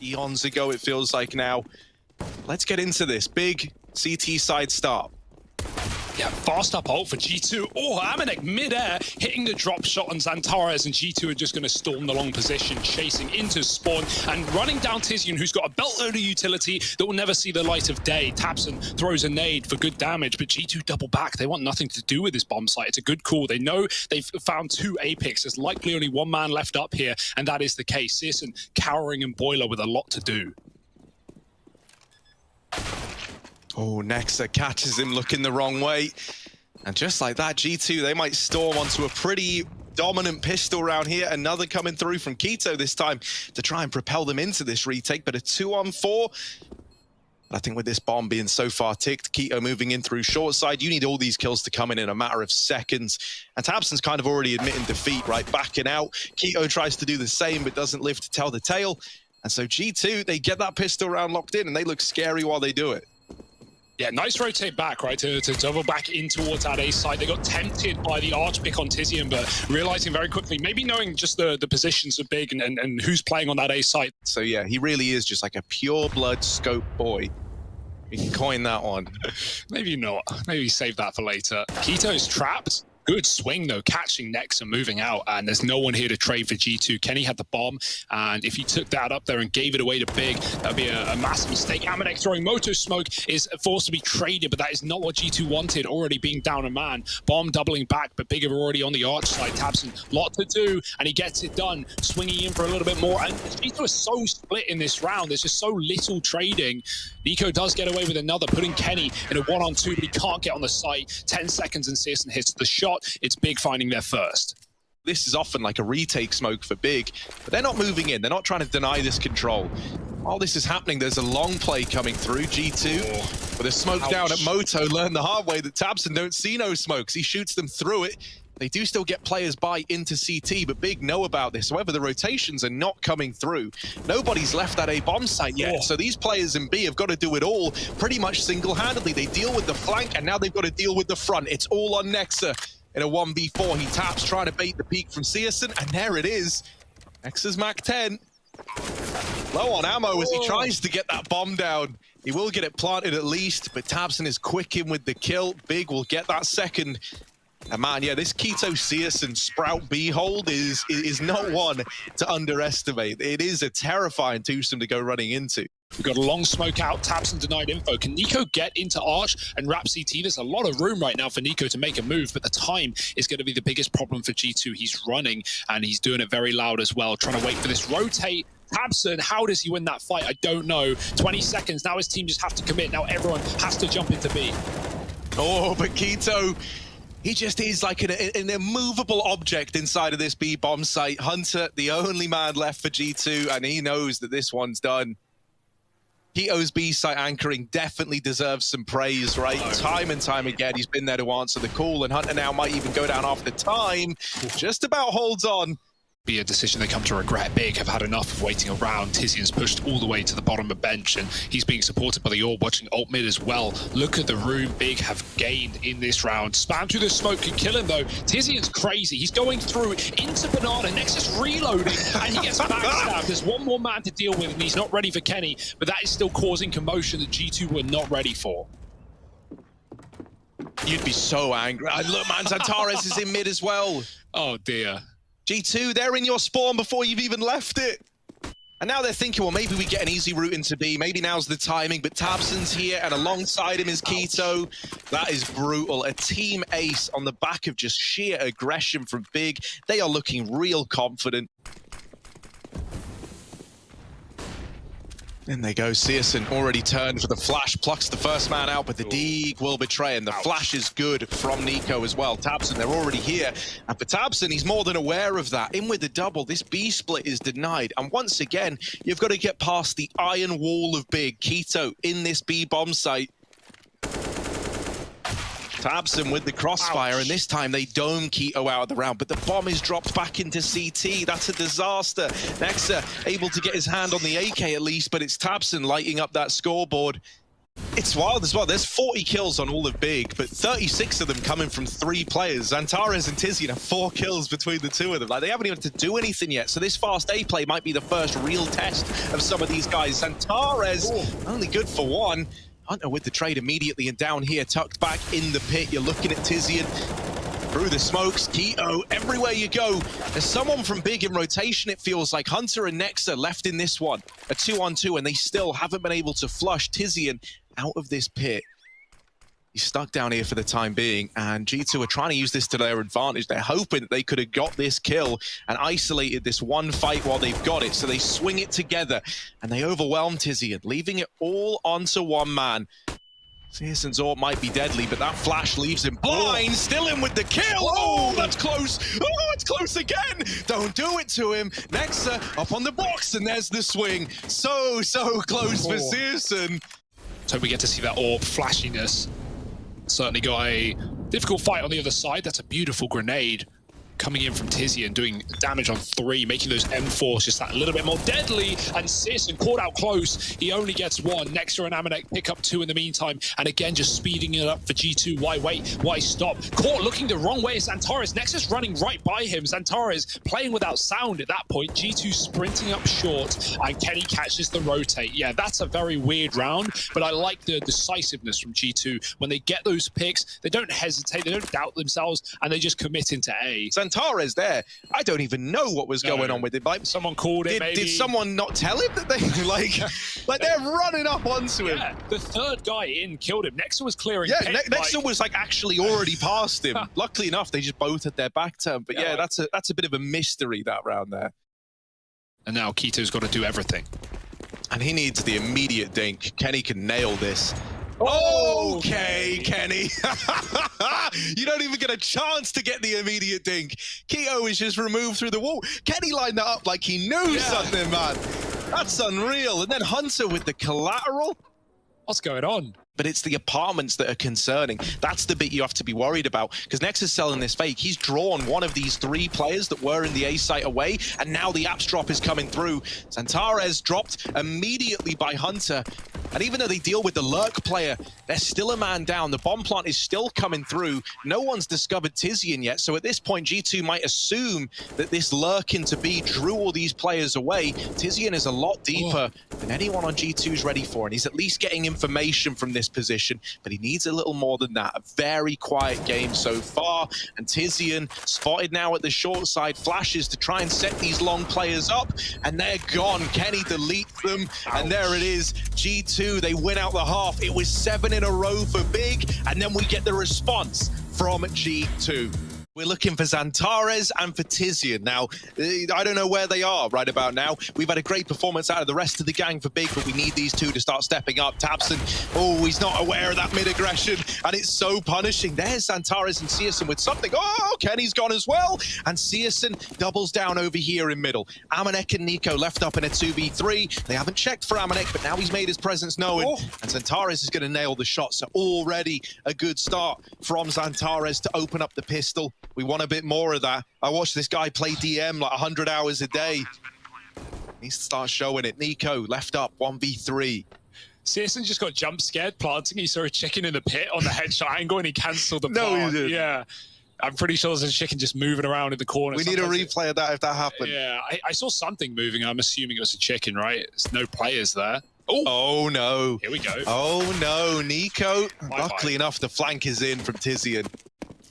eons ago, it feels like now. Let's get into this. Big CT side start. Yeah, fast up ult for G2. Oh, Amanek mid-air hitting the drop shot on Xantares, and G2 are just going to storm the long position, chasing into spawn and running down Tizian, who's got a beltload of utility that will never see the light of day. Tabson throws a nade for good damage, but G2 double back. They want nothing to do with this bomb site. It's a good call. They know they've found two Apex. There's likely only one man left up here, and that is the case. Searson cowering and Boiler with a lot to do. Oh, Nexa catches him looking the wrong way. And just like that, G2, they might storm onto a pretty dominant pistol round here. Another coming through from Keto this time to try and propel them into this retake. But a 2-on-4. I think with this bomb being so far ticked, Keto moving in through short side, you need all these kills to come in a matter of seconds. And Tabson's kind of already admitting defeat, right? Backing out. Keto tries to do the same, but doesn't live to tell the tale. And so G2, they get that pistol round locked in, and they look scary while they do it. Yeah, nice rotate back, right, to double back in towards that A side. They got tempted by the arch pick on Tizian, but realizing very quickly, maybe knowing just the positions of Big and who's playing on that A side. So yeah, he really is just like a pure blood scope boy. You can coin that one. Maybe not. Maybe save that for later. Keto's trapped. Good swing, though, catching Nex and moving out, and there's no one here to trade for G2. Kenny had the bomb, and if he took that up there and gave it away to Big, that would be a massive mistake. Amanek throwing Moto Smoke is forced to be traded, but that is not what G2 wanted, already being down a man. Bomb doubling back, but Big are already on the arch side. Tabson, lot to do, and he gets it done, swinging in for a little bit more, and G2 is so split in this round. There's just so little trading. niko does get away with another, putting Kenny in a 1-on-2, but he can't get on the site. 10 seconds and Searson hits the shot. It's Big finding their first. This is often like a retake smoke for Big, but they're not moving in. They're not trying to deny this control. While this is happening, there's a long play coming through. G2 with a smoke down at Moto learned the hard way that Tabson don't see no smokes. He shoots them through it. They do still get players by into CT, but Big know about this. However, the rotations are not coming through. Nobody's left at a bomb site yet, so these players in B have got to do it all pretty much single-handedly. They deal with the flank, and now they've got to deal with the front. It's all on Nexa. In a 1v4, he taps, trying to bait the peek from Searson, and there it is. Nexa's Mac 10. Low on ammo as he tries to get that bomb down. He will get it planted at least, but Tabson is quick in with the kill. Big will get that second. And man, yeah, this Keto Searson Sprout B hold is not one to underestimate. It is a terrifying twosome to go running into. We've got a long smoke out, Tabson denied info. Can niko get into Arch and wrap CT? There's a lot of room right now for niko to make a move, but the time is going to be the biggest problem for G2. He's running, and he's doing it very loud as well, trying to wait for this rotate. Tabson, how does he win that fight? I don't know. 20 seconds, now his team just have to commit. Now everyone has to jump into B. Oh, but Keto, he just is like an immovable object inside of this B bomb site. Hunter, the only man left for G2, and he knows that this one's done. Keto's B site anchoring definitely deserves some praise, right? Time and time again, he's been there to answer the call, and Hunter now might even go down after time. Just about holds on. Be a decision they come to regret. Big have had enough of waiting around. Tizian's pushed all the way to the bottom of the bench, and he's being supported by the Orb, watching alt mid as well. Look at the room Big have gained in this round. Spam through the smoke can kill him though. Tizian's crazy. He's going through into Banana. Nexus reloading, and he gets backstabbed. There's one more man to deal with, and he's not ready for Kenny, but that is still causing commotion that G2 were not ready for. You'd be so angry. Look, man, Xantares is in mid as well. Oh dear. G2, they're in your spawn before you've even left it. And now they're thinking, well, maybe we get an easy route into B. Maybe now's the timing, but Tabson's here, and alongside him is Keto. That is brutal. A team ace on the back of just sheer aggression from Big. They are looking real confident. In they go. Searson already turned for the flash, plucks the first man out, but the Deeg will betray, and the flash is good from niko as well. Tabson, they're already here, and for Tabson, he's more than aware of that. In with the double, this B split is denied, and once again, you've got to get past the iron wall of Big. Keto in this B bomb site. Tabson with the crossfire, and this time they dome Keto out of the round, but the bomb is dropped back into CT. That's a disaster. Nexa able to get his hand on the AK at least, but it's Tabson lighting up that scoreboard. It's wild as well. There's 40 kills on all of Big, but 36 of them coming from 3 players. Zantares and Tizian have 4 kills between the 2 of them. Like, they haven't even had to do anything yet. So this fast A play might be the first real test of some of these guys. Zantares, only good for 1. Hunter with the trade immediately, and down here, tucked back in the pit, you're looking at Tizian. Through the smokes, Keto, everywhere you go. There's someone from Big in rotation, it feels like. Hunter and Nexa left in this one. A 2-on-2, and they still haven't been able to flush Tizian out of this pit. He's stuck down here for the time being, and G2 are trying to use this to their advantage. They're hoping that they could have got this kill and isolated this one fight while they've got it, so they swing it together, and they overwhelm Tizian, leaving it all onto one man. Searson's AWP might be deadly, but that flash leaves him blind. Still in with the kill. Oh, that's close. Oh, it's close again. Don't do it to him. Nexa up on the box, and there's the swing. So close for Searson. So we get to see that AWP flashiness. Certainly got a difficult fight on the other side. That's a beautiful grenade coming in from Tizian, doing damage on 3, making those M4s just that little bit more deadly. And Searson caught out close. He only gets 1. Nexa and Amanek pick up 2 in the meantime. And again, just speeding it up for G2. Why wait? Why stop? Caught looking the wrong way. Zantares. Nexa's running right by him. Zantares playing without sound at that point. G2 sprinting up short. And Kenny catches the rotate. Yeah, that's a very weird round. But I like the decisiveness from G2. When they get those picks, they don't hesitate. They don't doubt themselves. And they just commit into A. Zantares there, I don't even know what was going on with it. Like, someone called it, maybe. Did someone not tell him that they, like they're running up onto him? Yeah, the 3rd guy in killed him. Nexa was clearing. Yeah, Nexa was like actually already past him. Luckily enough, they just both had their back turned. But yeah, that's a bit of a mystery, that round there. And now Keto's got to do everything. And he needs the immediate dink. Kenny can nail this. Okay, Kenny. You don't even get a chance to get the immediate dink. Keto is just removed through the wall. Kenny lined that up like he knew something, man. That's unreal. And then Hunter with the collateral. What's going on? But it's the apartments that are concerning. That's the bit you have to be worried about, because Nexa's selling this fake. He's drawn one of these 3 players that were in the A site away, and now the apps drop is coming through. Zantares dropped immediately by Hunter. And even though they deal with the lurk player, there's still a man down. The bomb plant is still coming through. No one's discovered Tizian yet, so at this point, G2 might assume that this lurk into B drew all these players away. Tizian is a lot deeper than anyone on G2 is ready for, and he's at least getting information from this position, but he needs a little more than that. A very quiet game so far, and Tizian spotted now at the short side, flashes to try and set these long players up, and they're gone. Kenny deletes them, and there it is. G2, they win out the half. It was 7 in a row for Big, and then we get the response from G2. We're looking for Zantares and for Tizian. Now, I don't know where they are right about now. We've had a great performance out of the rest of the gang for Big, but we need these 2 to start stepping up. Tabson, oh, he's not aware of that mid-aggression, and it's so punishing. There's Zantares and Searson with something. Oh, Kenny's gone as well, and Searson doubles down over here in middle. Amanek and Niko left up in a 2v3. They haven't checked for Amanek, but now he's made his presence known, and Zantares is going to nail the shot. So already a good start from Zantares to open up the pistol. We want a bit more of that. I watched this guy play DM like 100 hours a day. He needs to start showing it. Niko left up 1v3. Searson just got jump scared planting. He saw a chicken in the pit on the headshot angle and he cancelled the No, plant. he did. Yeah. I'm pretty sure there's a chicken just moving around in the corner. We need a replay of that if that happened. Yeah, I saw something moving. I'm assuming it was a chicken, right? There's no players there. Oh no. Here we go. Oh no, Niko. Luckily enough, the flank is in from Tizian.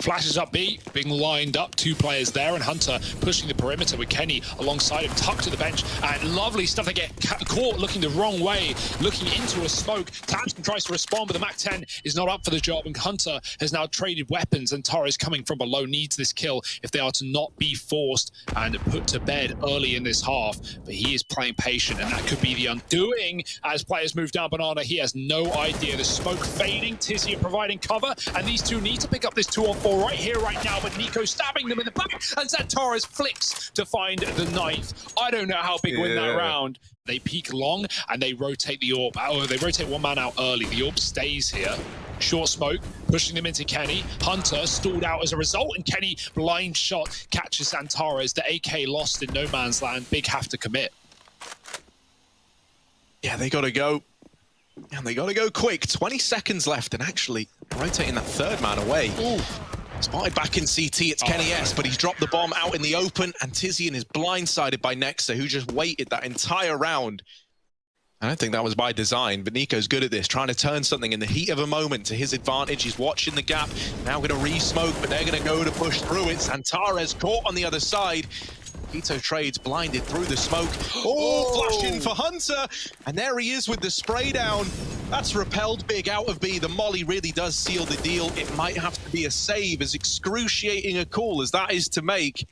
Flashes up B, being lined up, 2 players there, and Hunter pushing the perimeter with Kenny alongside him, tucked to the bench, and lovely stuff. They get caught looking the wrong way, looking into a smoke. Tabson tries to respond, but the MAC-10 is not up for the job, and Hunter has now traded weapons, and Torres coming from below needs this kill if they are to not be forced and put to bed early in this half. But he is playing patient, and that could be the undoing as players move down Banana. He has no idea. The smoke fading, Tizian providing cover, and these 2 need to pick up this 2-on-4 right here, right now, but Niko stabbing them in the back, and Zantares flicks to find the 9th. I don't know how Big win that round. They peek long, and they rotate the AWP. Oh, they rotate one man out early. The AWP stays here. Short smoke, pushing them into Kenny. Hunter stalled out as a result, and Kenny, blind shot, catches Zantares. The AK lost in no man's land. Big have to commit. Yeah, they got to go. And they got to go quick. 20 seconds left, and actually rotating that third man away. Ooh. Spotted back in CT, it's Kenny S, but he's dropped the bomb out in the open, and Tizian is blindsided by Nexa, who just waited that entire round. I don't think that was by design, but niko's good at this, trying to turn something in the heat of a moment to his advantage. He's watching the gap, now going to re-smoke, but they're going to go to push through it. Santares caught on the other side. Keto trades blinded through the smoke. Oh, flash in for Hunter, and there he is with the spray down. That's repelled big out of B. The molly really does seal the deal. It might have to be a save, as excruciating a call as that is to make.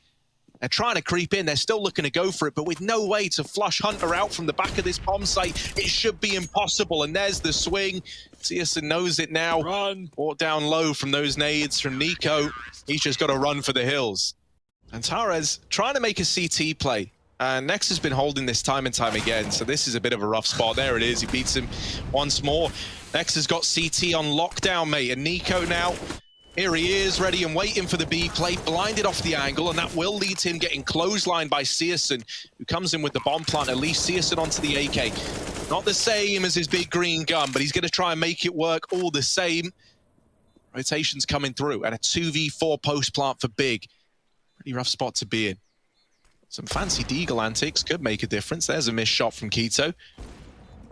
They're trying to creep in. They're still looking to go for it, but with no way to flush Hunter out from the back of this bomb site, it should be impossible. And there's the swing. Searson knows it now. Run. Brought down low from those nades from niko. He's just got to run for the hills. And Tares trying to make a CT play. And Nex has been holding this time and time again, so this is a bit of a rough spot. There it is, he beats him once more. Nex has got CT on lockdown, mate, and niko now, here he is, ready and waiting for the B play, blinded off the angle, and that will lead to him getting clotheslined by Searson, who comes in with the bomb plant, at least Searson onto the AK. Not the same as his big green gun, but he's going to try and make it work all the same. Rotations coming through, and a 2v4 post plant for Big. Pretty rough spot to be in. Some fancy deagle antics could make a difference. There's a missed shot from Keto.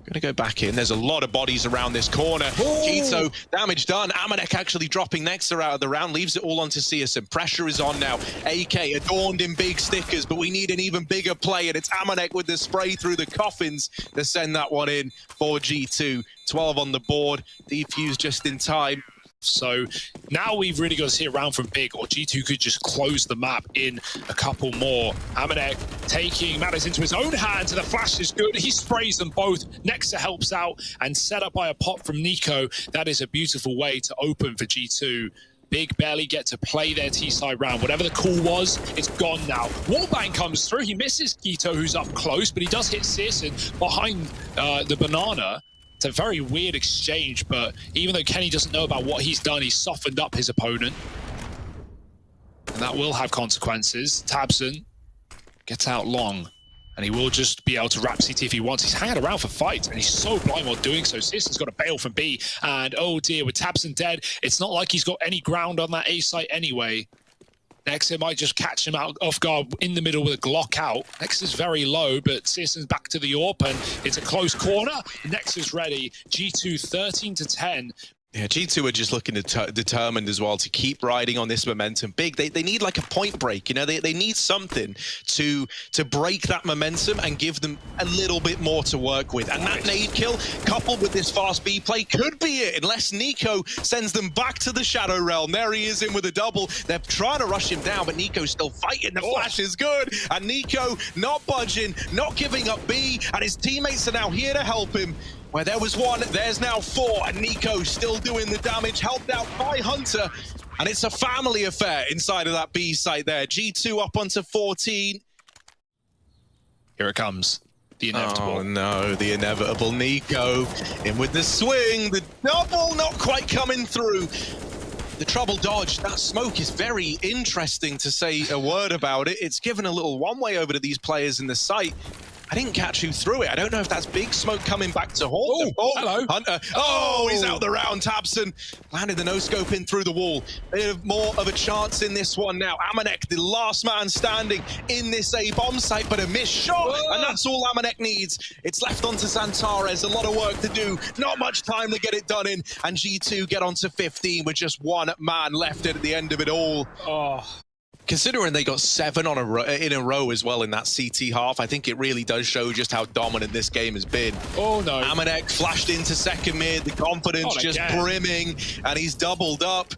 Gonna go back in. There's a lot of bodies around this corner. Ooh. Keto, damage done. Amanek actually dropping Nexa out of the round, leaves it all onto Searson. Pressure is on now. AK adorned in big stickers, but we need an even bigger play, and it's Amanek with the spray through the coffins to send that one in for G2. 12 on the board. Defuse just in time. So now we've really got to see it round from Big, or G2 could just close the map in a couple more. Amanek taking matters into his own hands, and the flash is good. He sprays them both. Nexa helps out, and set up by a pop from niko. That is a beautiful way to open for G2. Big barely get to play their T-side round. Whatever the call was, it's gone now. Wallbang comes through. He misses Keto, who's up close, but he does hit Searson behind the banana. It's a very weird exchange, but even though Kenny doesn't know about what he's done, he's softened up his opponent. And that will have consequences. Tabson gets out long, and he will just be able to wrap CT if he wants. He's hanging around for fights, and he's so blind while doing so. Searson's got to bail from B, and oh dear, with Tabson dead, it's not like he's got any ground on that A site anyway. Nexa might just catch him out off guard in the middle with a Glock out. Nexa's very low, but Searson's back to the AWP, and it's a close corner. Nexa's ready. G2 13-10. Yeah, G2 are just looking determined as well to keep riding on this momentum. Big, they need like a point break, you know, they need something to break that momentum and give them a little bit more to work with. And that nade kill, coupled with this fast B play, could be it, unless niko sends them back to the Shadow Realm. There he is in with a double. They're trying to rush him down, but niko's still fighting. The flash is good, and niko not budging, not giving up B, and his teammates are now here to help him. Where there was one, there's now four, and niko still doing the damage, helped out by Hunter, and it's a family affair inside of that B site there. G2 up onto 14. Here it comes, the inevitable. Oh no, the inevitable niko in with the swing, the double not quite coming through. The trouble dodge, that smoke is very interesting to say a word about it. It's given a little one-way over to these players in the site. I didn't catch who threw it. I don't know if that's big smoke coming back to haunt them. Oh, hello. Hunter. Oh, he's out the round. Tabson landed the no-scope in through the wall. Bit more of a chance in this one now. Amanek, the last man standing in this A bomb site, but a missed shot. And that's all Amanek needs. It's left onto Santares. A lot of work to do. Not much time to get it done in. And G2 get onto 15 with just one man left at the end of it all. Oh. Considering they got 7 in a row as well in that CT half, I think it really does show just how dominant this game has been. Oh no. Amanek flashed into second mid, the confidence just brimming, and he's doubled up.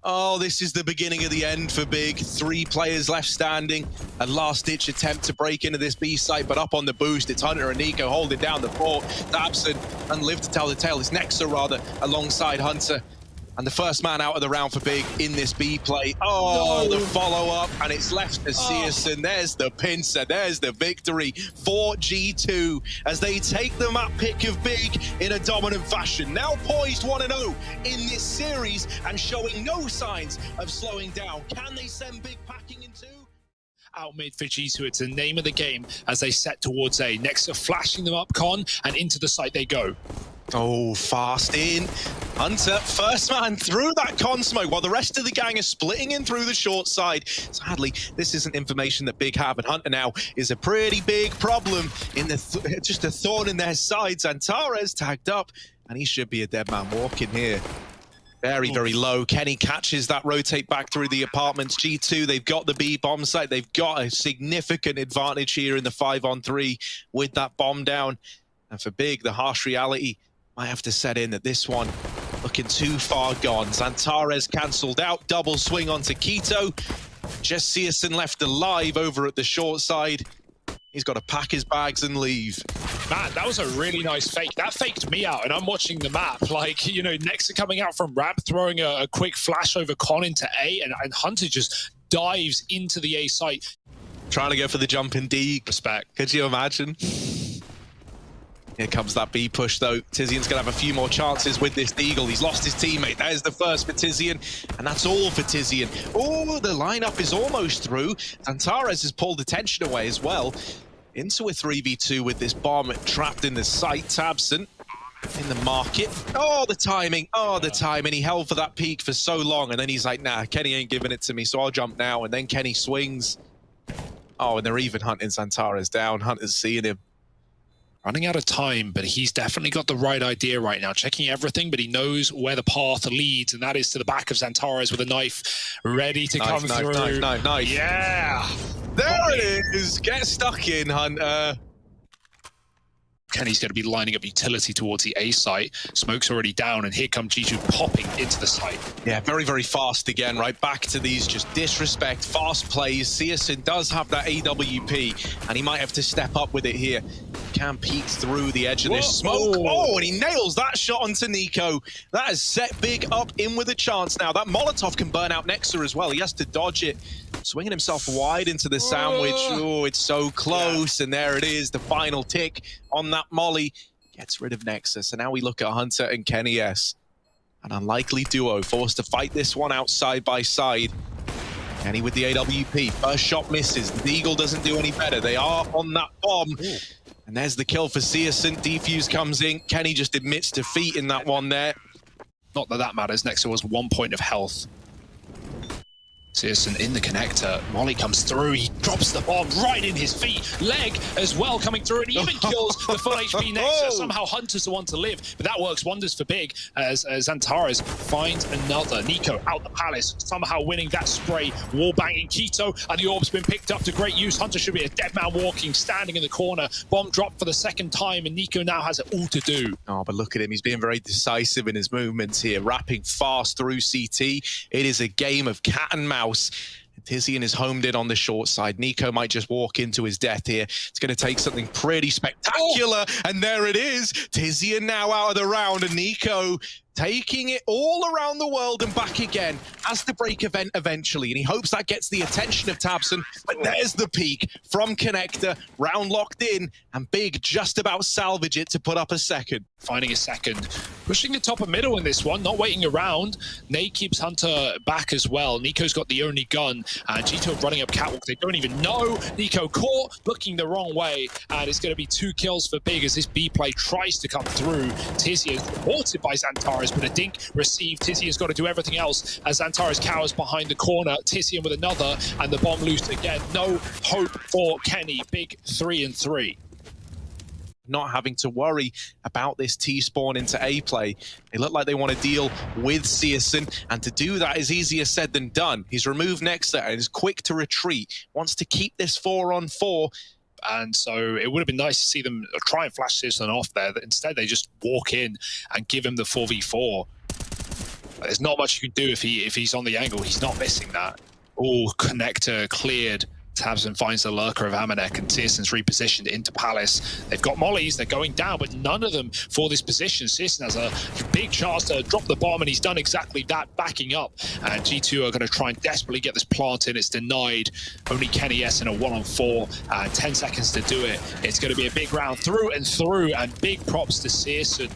Oh, this is the beginning of the end for Big. 3 players left standing. A last-ditch attempt to break into this B site, but up on the boost, it's Hunter and niko holding down the fort. Tabson and live to tell the tale. It's Nexa, rather, alongside Hunter. And the first man out of the round for Big in this B play. Oh, no. The follow-up, and it's left to Searson. There's the pincer, there's the victory for G2 as they take the map pick of Big in a dominant fashion. Now poised 1-0 in this series and showing no signs of slowing down. Can they send Big packing in 2? Out mid for G2, it's the name of the game as they set towards A. Next to flashing them up con, and into the site they go. Oh, fast in. Hunter, first man through that con smoke while the rest of the gang is splitting in through the short side. Sadly, this isn't information that Big have, and Hunter now is a pretty big problem in the just a thorn in their sides. Antares tagged up, and he should be a dead man walking here. Very, very low. Kenny catches that rotate back through the apartments. G2, they've got the B bomb site. They've got a significant advantage here in the 5-on-3 with that bomb down. And for Big, the harsh reality might have to set in that this one looking too far gone. Antares cancelled out, double swing onto Keto. Just Searson left alive over at the short side. He's got to pack his bags and leave. Man, that was a really nice fake. That faked me out, and I'm watching the map. Like, you know, Nexa coming out from ramp, throwing a quick flash over Con into A, and Hunter just dives into the A site. Trying to go for the jump in D. Respect. Could you imagine? Here comes that B push, though. Tizian's going to have a few more chances with this Deagle. He's lost his teammate. There's the first for Tizian, and that's all for Tizian. Oh, the lineup is almost through. Antares has pulled attention away as well. Into a 3v2 with this bomb trapped in the site. Tabson in the market. Oh, the timing. Oh, the timing. He held for that peak for so long, and then he's like, nah, Kenny ain't giving it to me, so I'll jump now. And then Kenny swings. Oh, and they're even hunting Antares down. Hunter's seeing him. Running out of time, but he's definitely got the right idea right now. Checking everything, but he knows where the path leads, and that is to the back of Antares with a knife ready to come through. Knife. Yeah! There it is! Get stuck in, Hunter. Kenny's going to be lining up utility towards the A site. Smoke's already down, and here comes G2 popping into the site. Yeah, very, very fast again, right? Back to these just disrespect, fast plays. Searson does have that AWP, and he might have to step up with it here. Can peek through the edge of this smoke. Oh, and he nails that shot onto niko. That has set Big up in with a chance now. That Molotov can burn out Nexa as well. He has to dodge it. Swinging himself wide into the sandwich. Oh, it's so close. Yeah. And there it is, the final tick on that molly. Gets rid of Nexa. So now we look at Hunter and Kenny S. An unlikely duo forced to fight this one out side by side. Kenny with the AWP. First shot misses. The Eagle doesn't do any better. They are on that bomb. Ooh. And there's the kill for Searson. Defuse comes in. Kenny just admits defeat in that one there. Not that that matters. Next was 1 point of health. Searson in the connector. Molly comes through. He drops the bomb right in his feet. Leg as well coming through, and he even kills the full HP Nexa. Somehow Hunter's the one to live, but that works wonders for Big as Antares finds another. niko out the palace, somehow winning that spray. Wall banging Keto, and the orb's been picked up to great use. Hunter should be a dead man walking, standing in the corner. Bomb dropped for the second time, and niko now has it all to do. Oh, but look at him. He's being very decisive in his movements here, wrapping fast through CT. It is a game of cat and mouse. Tizian is homed in on the short side. niko might just walk into his death here. It's going to take something pretty spectacular. Oh. And there it is. Tizian now out of the round, and niko taking it all around the world and back again as the break event eventually. And he hopes that gets the attention of Tabson. But there's the peak from Connector. Round locked in, and Big just about salvage it to put up a second. Finding a second. Pushing the top and middle in this one, not waiting around. Nate keeps Hunter back as well. niko's got the only gun, and G2 running up catwalk. They don't even know. niko caught, looking the wrong way, and it's going to be 2 kills for Big as this B play tries to come through. Tizian is supported by Antares, but a dink received. Tizian's got to do everything else as Antares cowers behind the corner. Tizian with another, and the bomb loose again. No hope for Kenny. Big 3-3. Not having to worry about this T-spawn into A play. They look like they want to deal with Searson, and to do that is easier said than done. He's removed Nexa and is quick to retreat. Wants to keep this 4-on-4. And so it would have been nice to see them try and flash Searson off there. Instead, they just walk in and give him the 4v4. There's not much you can do if he's on the angle. He's not missing that. Oh, connector cleared. Tabson finds the lurker of Amanek, and Searson's repositioned into Palace. They've got mollies, they're going down, but none of them for this position. Searson has a big chance to drop the bomb, and he's done exactly that, backing up. And G2 are going to try and desperately get this plant in. It's denied. Only Kenny S in a 1-on-4, and 10 seconds to do it. It's going to be a big round through and through, and big props to Searson.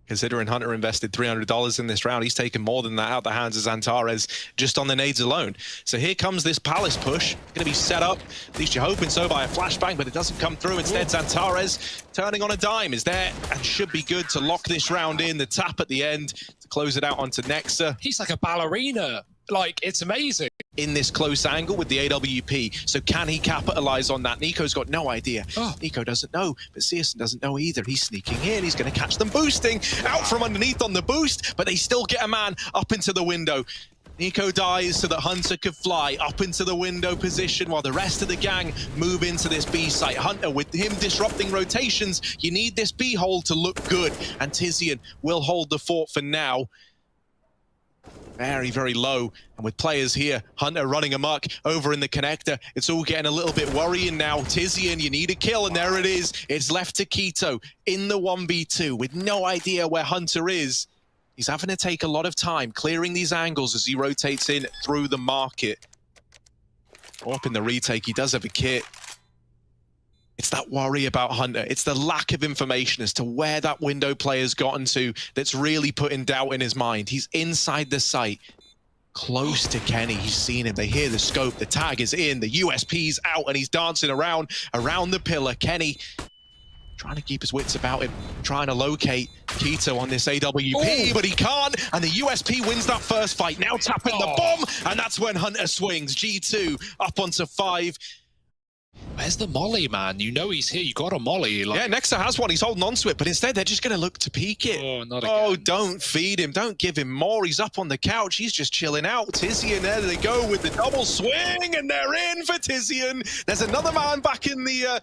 Considering Hunter invested $300 in this round, he's taken more than that out the hands of Zantares just on the nades alone. So here comes this Palace push. Going to be set up, at least you're hoping so, by a flashbang, but it doesn't come through. Instead, Zantares turning on a dime is there and should be good to lock this round in. The tap at the end to close it out onto Nexa. He's like a ballerina. Like, it's amazing. In this close angle with the AWP. So can he capitalize on that? Niko's got no idea. Niko doesn't know, but Searson doesn't know either. He's sneaking in. He's going to catch them boosting out from underneath on the boost, but they still get a man up into the window. Niko dies so that Hunter could fly up into the window position while the rest of the gang move into this B site. Hunter, with him disrupting rotations, you need this B hole to look good, and Tizian will hold the fort for now. Very, very low. And with players here, Hunter running amok over in the connector, it's all getting a little bit worrying now. Tizian, you need a kill, and there it is. It's left to Keto in the 1v2 with no idea where Hunter is. He's having to take a lot of time clearing these angles as he rotates in through the market. Up in the retake, he does have a kit. It's that worry about Hunter. It's the lack of information as to where that window player's gotten to that's really putting doubt in his mind. He's inside the site, close to Kenny. He's seen him. They hear the scope. The tag is in. The USP's out, and he's dancing around the pillar. Kenny trying to keep his wits about him, trying to locate Keto on this AWP, but he can't, and the USP wins that first fight. Now tapping the bomb, and that's when Hunter swings. G2 up onto 5. Where's the molly, man? You know he's here. You got a molly. Like... Yeah, Nexa has one. He's holding on to it, but instead they're just going to look to peek it. Oh, not again. Oh, don't feed him. Don't give him more. He's up on the couch. He's just chilling out. Tizian, there they go with the double swing, and they're in for Tizian. There's another man back in the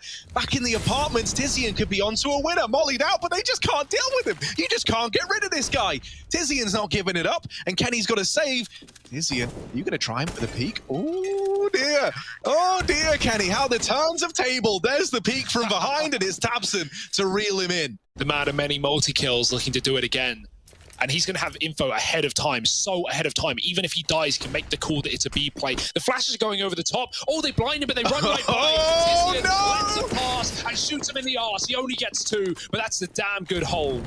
apartments. Tizian could be onto a winner, mollied out, but they just can't deal with him. You just can't get rid of this guy. Tizian's not giving it up, and Kenny's got to save. Tizian, are you going to try him for the peak? Oh dear, Kenny, how the turns of table. There's the peak from behind, and it's Tabson to reel him in. The man of many multi-kills looking to do it again. And he's going to have info ahead of time, so ahead of time. Even if he dies, he can make the call that it's a B play. The flashes are going over the top. Oh, they blind him, but they run right by. Oh, Tizian lets him pass and shoots him in the arse. He only gets 2, but that's the damn good hold.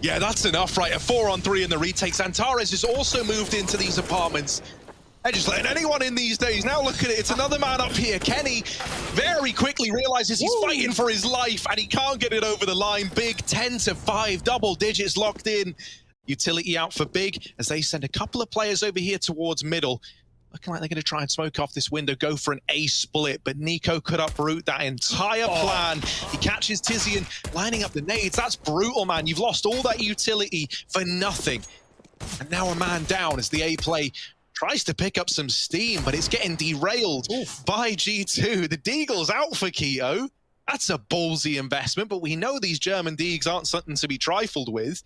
Yeah, that's enough, right? A 4-on-3 in the retake. Zantares has also moved into these apartments. They're just letting anyone in these days. Now look at it. It's another man up here. Kenny very quickly realizes he's fighting for his life, and he can't get it over the line. Big 10-5, double digits locked in. Utility out for Big as they send a couple of players over here towards middle. Looking like they're going to try and smoke off this window, go for an A split, but Niko could uproot that entire plan. He catches Tizian lining up the nades. That's brutal, man. You've lost all that utility for nothing. And now a man down as the A play tries to pick up some steam, but it's getting derailed by G2. The Deagle's out for Keto. That's a ballsy investment, but we know these German Deags aren't something to be trifled with.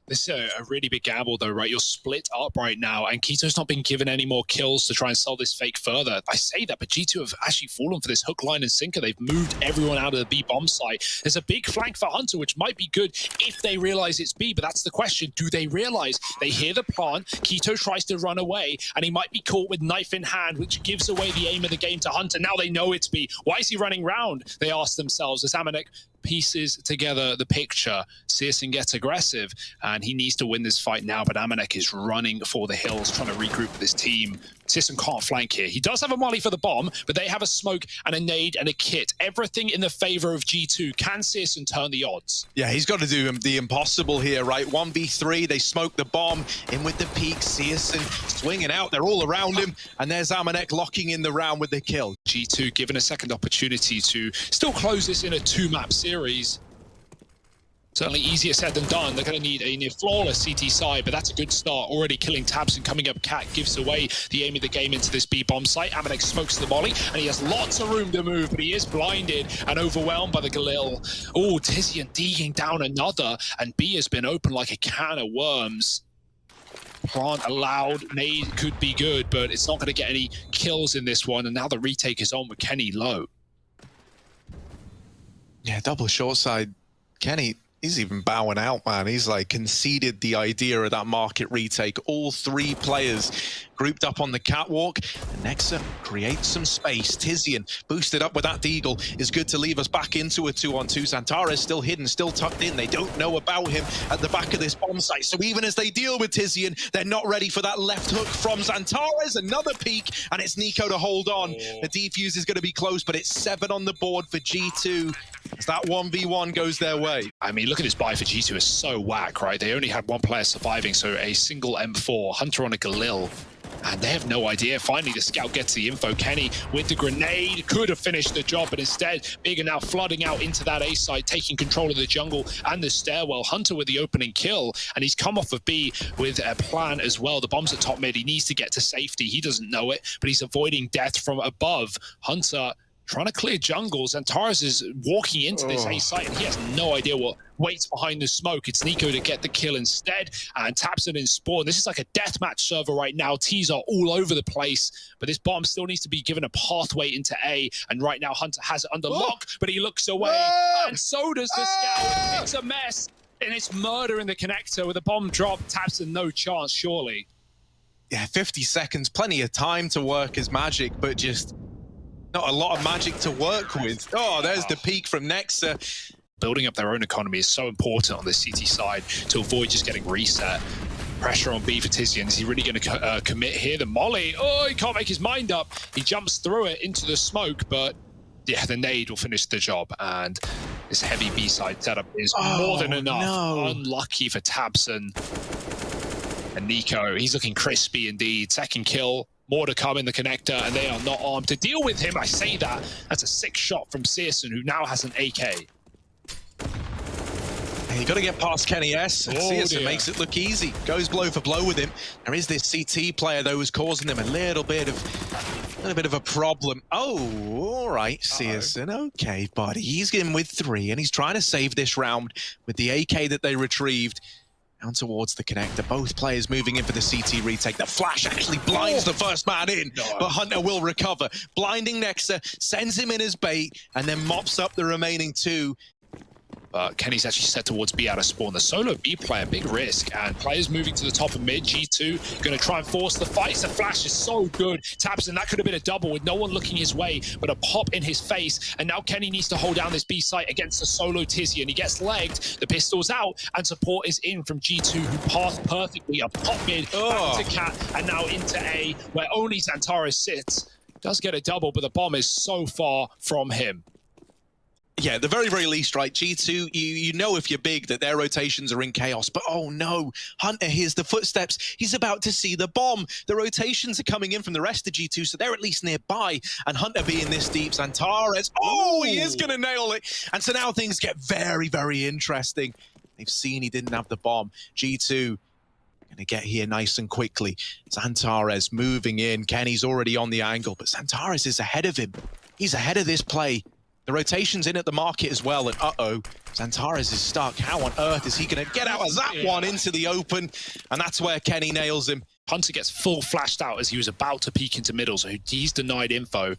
This is a really big gamble, though, right? You're split up right now, and Keto's not been given any more kills to try and sell this fake further. I say that, but G2 have actually fallen for this hook, line, and sinker. They've moved everyone out of the B bomb site. There's a big flank for Hunter, which might be good if they realize it's B, but that's the question. Do they realize? They hear the plant. Keto tries to run away, and he might be caught with knife in hand, which gives away the aim of the game to Hunter. Now they know it's B. Why is he running round? They ask themselves as Amanek pieces together the picture. Searson gets aggressive, and he needs to win this fight now, but Amanek is running for the hills, trying to regroup with his team. Searson can't flank here. He does have a molly for the bomb, but they have a smoke and a nade and a kit. Everything in the favor of G2. Can Searson turn the odds? Yeah, he's got to do the impossible here, right? 1v3, they smoke the bomb, in with the peak, Searson swinging out, they're all around him, and there's Amanek locking in the round with the kill. G2 given a second opportunity to still close this in a 2-map series. Certainly easier said than done. They're going to need a near flawless CT side, but that's a good start. Already killing tabs and coming up. Cat gives away the aim of the game into this B bomb site. Amanek smokes the molly, and he has lots of room to move, but he is blinded and overwhelmed by the Galil. Oh, Tizian digging down another, and B has been open like a can of worms. Plant allowed, nade could be good, but it's not going to get any kills in this one, and now the retake is on with Kenny low. Yeah, double short side. Kenny, He's even bowing out, man. He's like conceded the idea of that market retake. All three players grouped up on the catwalk. And Nexa creates some space. Tizian boosted up with that deagle is good to leave us back into a 2-on-2. Xantares still hidden, still tucked in. They don't know about him at the back of this bomb site. So even as they deal with Tizian, they're not ready for that left hook from Xantares. Another peek, and it's niko to hold on. The defuse is going to be close, but it's 7 on the board for G2 as that 1v1 goes their way. I mean, look at this buy for G2 is so whack, right? They only had one player surviving, so a single M4, Hunter on a Galil. And they have no idea. Finally, the scout gets the info. Kenny with the grenade could have finished the job, but instead, Big are now flooding out into that A site, taking control of the jungle and the stairwell. Hunter with the opening kill, and he's come off of B with a plan as well. The bomb's at top mid. He needs to get to safety. He doesn't know it, but he's avoiding death from above. Hunter trying to clear jungles, and Taras is walking into this A site, and he has no idea what waits behind the smoke. It's niko to get the kill instead, and taps it in spawn. This is like a deathmatch server right now. T's are all over the place, but this bomb still needs to be given a pathway into A, and right now Hunter has it under lock, but he looks away, and so does the scout. It's a mess, and it's murder in the connector with a bomb drop. Taps and no chance, surely. Yeah, 50 seconds, plenty of time to work his magic, but just not a lot of magic to work with. Oh, there's the peak from Nexa. Building up their own economy is so important on the CT side to avoid just getting reset. Pressure on B for Tizian. Is he really going to commit here? The molly. Oh, he can't make his mind up. He jumps through it into the smoke, but yeah, the nade will finish the job. And this heavy B side setup is more than enough. No. Unlucky for Tabson. And niko, he's looking crispy indeed. Second kill. More to come in the connector, and they are not armed to deal with him. I say that. That's a 6 shot from Searson, who now has an AK. And you got to get past Kenny S. Searson makes it look easy. Goes blow for blow with him. There is this CT player, though, who's causing them a little bit of a problem. Oh, all right, Searson. Okay, buddy. He's in with 3, and he's trying to save this round with the AK that they retrieved. Down towards the connector. Both players moving in for the CT retake. The flash actually blinds the first man in, but Hunter will recover. Blinding Nexa, sends him in as bait, and then mops up the remaining 2. Kenny's actually set towards B out of spawn. The solo B player, big risk, and players moving to the top of mid. G2 going to try and force the fight. The flash is so good. Taps, and that could have been a double with no one looking his way, but a pop in his face. And now Kenny needs to hold down this B site against the solo Tizian. He gets legged, the pistol's out, and support is in from G2, who passed perfectly a pop mid back to Cat, and now into A, where only Xantares sits. Does get a double, but the bomb is so far from him. Yeah, the very, very least, right? G2, you know if you're big that their rotations are in chaos, but oh no, Hunter hears the footsteps. He's about to see the bomb. The rotations are coming in from the rest of G2, so they're at least nearby. And Hunter being this deep, Xantares, he is going to nail it. And so now things get very, very interesting. They've seen he didn't have the bomb. G2 going to get here nice and quickly. Xantares moving in. Kenny's already on the angle, but Xantares is ahead of him. He's ahead of this play. The rotation's in at the market as well, and Xantares is stuck. How on earth is he going to get out of that one into the open? And that's where Kenny nails him. Hunter gets full flashed out as he was about to peek into middle, so he's denied info.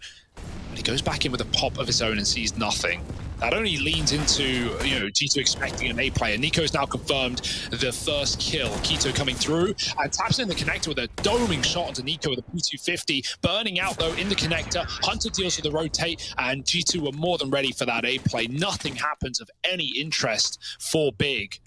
But he goes back in with a pop of his own and sees nothing. That only leans into, G2 expecting an A player. niko's now confirmed the first kill. Keto coming through and taps in the connector with a doming shot onto niko with a P250. Burning out, though, in the connector. Hunter deals with the rotate, and G2 were more than ready for that A play. Nothing happens of any interest for Big.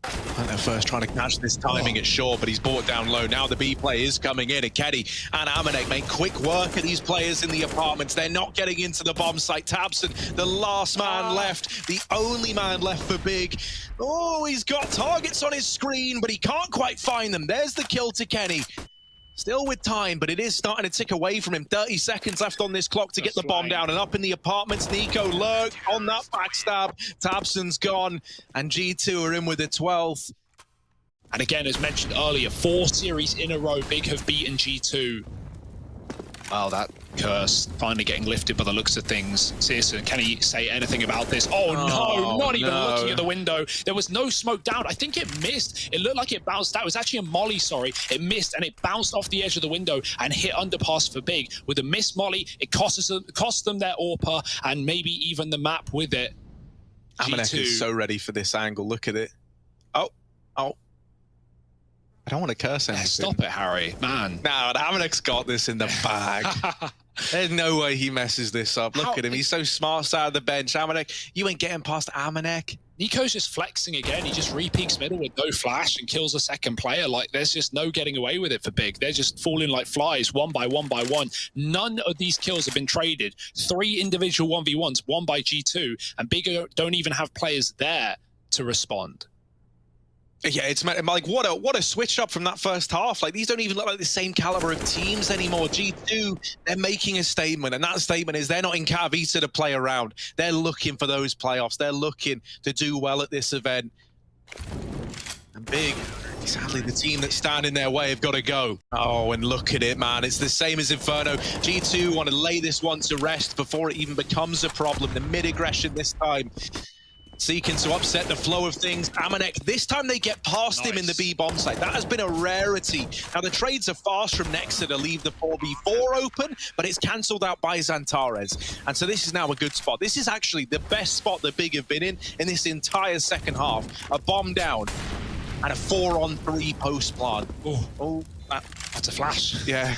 Hunter first trying to catch this timing at short, but he's brought down low. Now the B play is coming in. Kenny and Amanek make quick work of these players in the apartments. They're not getting into the bomb site. Tabson, the last man left, the only man left for Big. Oh, he's got targets on his screen, but he can't quite find them. There's the kill to Kenny. Still with time, but it is starting to tick away from him. 30 seconds left on this clock to get the bomb down. And up in the apartments, niko lurk on that backstab. Tabson's gone, and G2 are in with the 12th. And again, as mentioned earlier, 4 series in a row, Big have beaten G2. Well, that curse finally getting lifted by the looks of things. Searson, can he say anything about this? Oh, no, not even looking at the window. There was no smoke down. I think it missed. It looked like it bounced out. It was actually a molly, sorry. It missed and it bounced off the edge of the window and hit underpass for Big. With a missed molly, it cost them their AWPer and maybe even the map with it. Amanek is so ready for this angle. Look at it. Oh. I don't want to curse anything. Stop it, Harry. Man. No, Amanek's got this in the bag. There's no way he messes this up. Look at him. He's so smart side of the bench. Amanek, you ain't getting past Amanek. niko's just flexing again. He just re-peeks middle with no flash and kills a second player. Like, there's just no getting away with it for Big. They're just falling like flies, one by one by one. None of these kills have been traded. 3 individual 1v1s, one by G2, and Big don't even have players there to respond. Yeah, it's like what a switch up from that first half. Like, these don't even look like the same caliber of teams anymore. G2, they're making a statement, and that statement is they're not in Katowice to play around. They're looking for those playoffs. They're looking to do well at this event. And Big, sadly, the team that's standing in their way have got to go. Oh, and look at it, man. It's the same as Inferno. G2 want to lay this one to rest before it even becomes a problem. The mid-aggression this time, seeking to upset the flow of things. Amanek, this time they get past him in the B bomb site. That has been a rarity. Now, the trades are fast from Nexa to leave the 4v4 open, but it's cancelled out by Zantares. And so this is now a good spot. This is actually the best spot that Big have been in this entire second half. A bomb down and a 4-on-3 post plant. Oh, that's a flash. Yeah.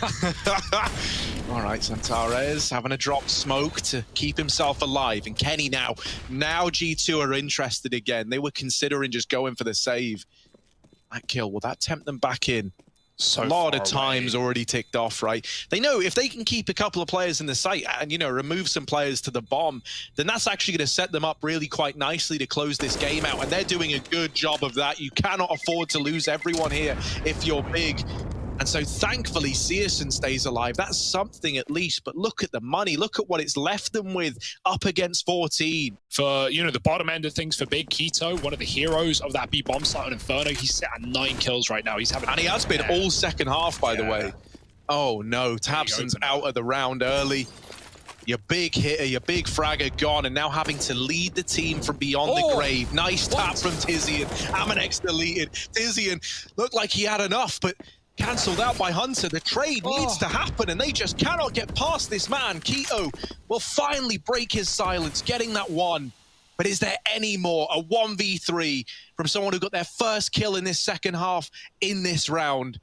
All right, Zantares having a drop smoke to keep himself alive. And Kenny now G2 are interested again. They were considering just going for the save. That kill, will that tempt them back in? So a lot of times already ticked off, right? They know if they can keep a couple of players in the site and, you know, remove some players to the bomb, then that's actually going to set them up really quite nicely to close this game out. And they're doing a good job of that. You cannot afford to lose everyone here if you're Big. And so thankfully, Searson stays alive. That's something at least. But look at the money. Look at what it's left them with up against 14. For, you know, the bottom end of things for Big, Keto, one of the heroes of that B bomb site on Inferno, he's set at 9 kills right now. He's having, and he has been all second half, by the way. Oh no, tabseN's out of the round early. Your big hitter, your big fragger gone, and now having to lead the team from beyond the grave. Nice tap from Tizian. Amanek's deleted. Tizian looked like he had enough, but cancelled out by Hunter. The trade needs to happen, and they just cannot get past this man. Keto will finally break his silence, getting that one. But is there any more? A 1v3 from someone who got their first kill in this second half in this round.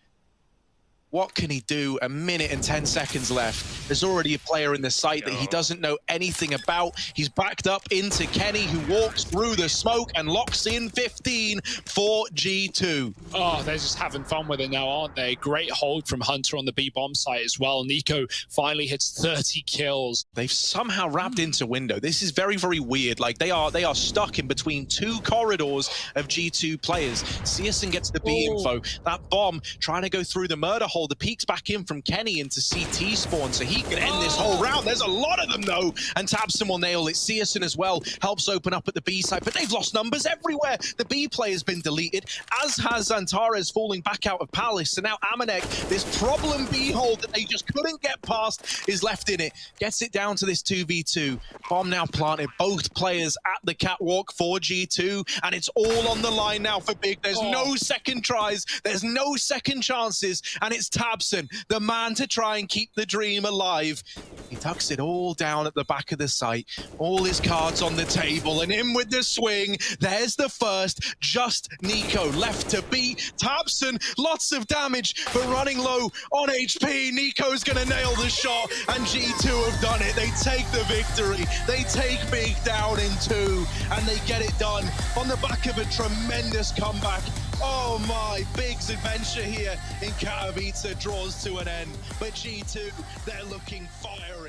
What can he do? 1 minute and 10 seconds left. There's already a player in the site that he doesn't know anything about. He's backed up into Kenny, who walks through the smoke and locks in 15 for G2. Oh, they're just having fun with it now, aren't they? Great hold from Hunter on the B-bomb site as well. niko finally hits 30 kills. They've somehow wrapped into window. This is very, very weird. Like, they are stuck in between 2 corridors of G2 players. Searson gets the B info. That bomb trying to go through the murder hole. The peeks back in from Kenny into CT spawn, so he can end this whole round. There's a lot of them, though, and tabseN will nail it. Searson as well helps open up at the B side, but they've lost numbers everywhere. The B play has been deleted, as has Zantares falling back out of Palace. So now Amanek, this problem B hole that they just couldn't get past, is left in it. Gets it down to this 2v2. Bomb now planted. Both players at the catwalk for G2, and it's all on the line now for Big. There's no second tries. There's no second chances, and it's tabseN, the man to try and keep the dream alive. He tucks it all down at the back of the site. All his cards on the table, and in with the swing. There's the first. Just niko left to beat. tabseN, lots of damage, but running low on HP. niko's gonna nail the shot, and G2 have done it. They take the victory. They take Big down in 2, and they get it done on the back of a tremendous comeback. Oh my, Big's adventure here in Katowice draws to an end, but G2, they're looking fire